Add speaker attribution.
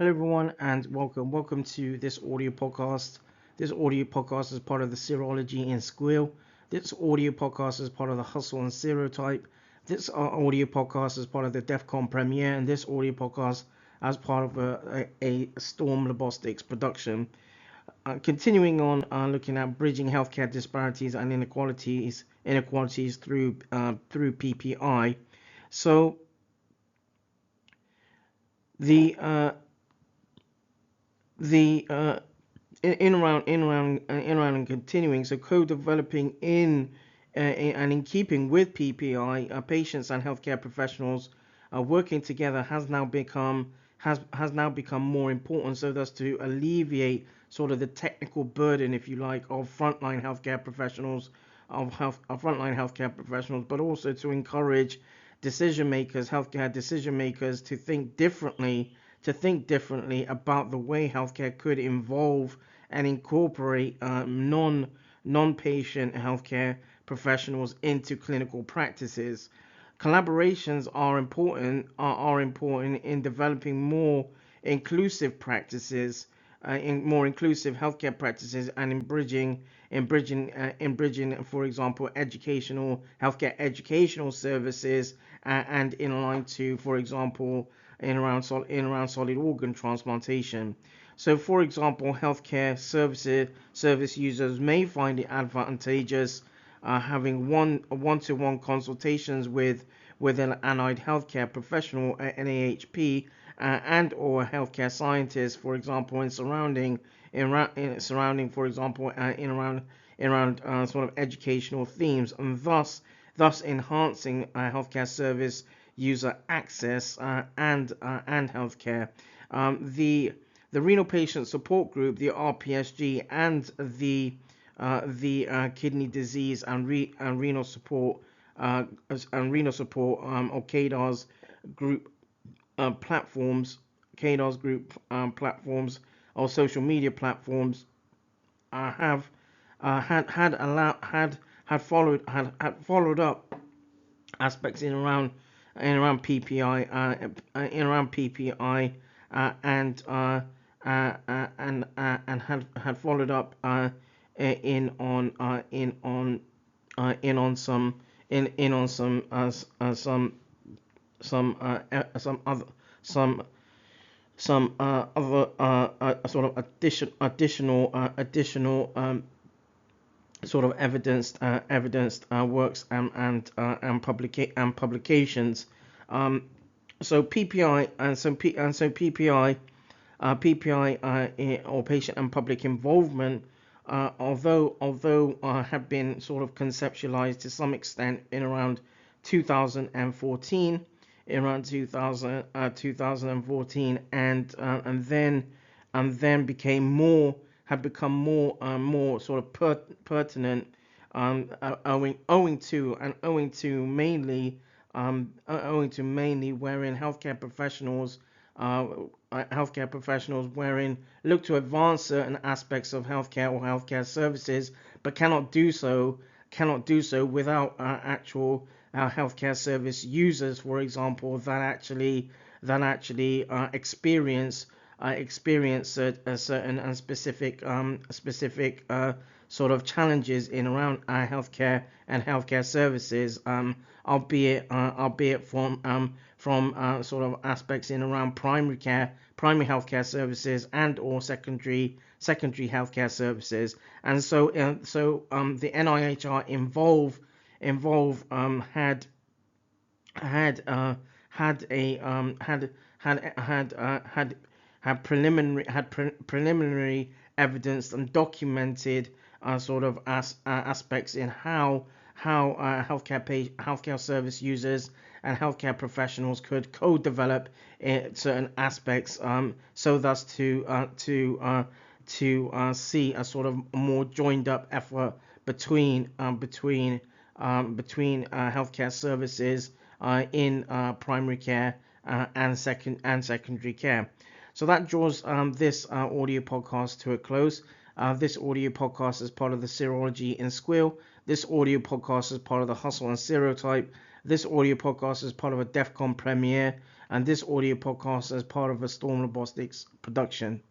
Speaker 1: Hello everyone and welcome to this audio podcast. This audio podcast is part of the Serology in Squil. This audio podcast is part of the Hustle and Serotype. This audio podcast is part of the Defcon premiere, and this audio podcast as part of a Storm Logistics production. Continuing on looking at bridging healthcare disparities and inequalities through PPI. So the in around and continuing, so co-developing and in keeping with PPI, patients and healthcare professionals working together has now become more important, so as to alleviate sort of the technical burden, if you like, of frontline healthcare professionals, but also to encourage healthcare decision makers to think differently about the way healthcare could involve and incorporate non-patient healthcare professionals into clinical practices. Collaborations are important in developing more inclusive practices, in more inclusive healthcare practices, and in bridging, for example, healthcare educational services, and in line to, for example, in around solid organ transplantation. So, for example, healthcare service users may find it advantageous having one-to-one consultations with an allied healthcare professional, NAHP, and or healthcare scientists, for example, surrounding, for example, in around sort of educational themes, and thus enhancing healthcare service user access and healthcare. The Renal Patient Support Group, the RPSG, and the Kidney Disease and Renal Support or KDARS group platforms, or social media platforms have followed up aspects in around PPI, and had followed up in on some other sort of additional sort of evidenced works and publications. So PPI or patient and public involvement, although have been sort of conceptualized to some extent in around 2014, and then became more sort of pertinent, owing to mainly wherein healthcare professionals wherein look to advance certain aspects of healthcare or healthcare services, but cannot do so without actual healthcare service users, for example, that actually experience certain and specific sort of challenges in around healthcare and healthcare services, albeit from sort of aspects in around primary healthcare services and or secondary healthcare services. And so the NIHR had preliminary evidence and documented sort of aspects in how healthcare service users and healthcare professionals could co-develop certain aspects, so thus to see a sort of more joined up effort between healthcare services in primary care and secondary care. So that draws this audio podcast to a close. This audio podcast is part of the Serology in Squil. This audio podcast is part of the Hustle and Serotype. This audio podcast is part of a Defcon premiere, and this audio podcast is part of a Storm Robotics production.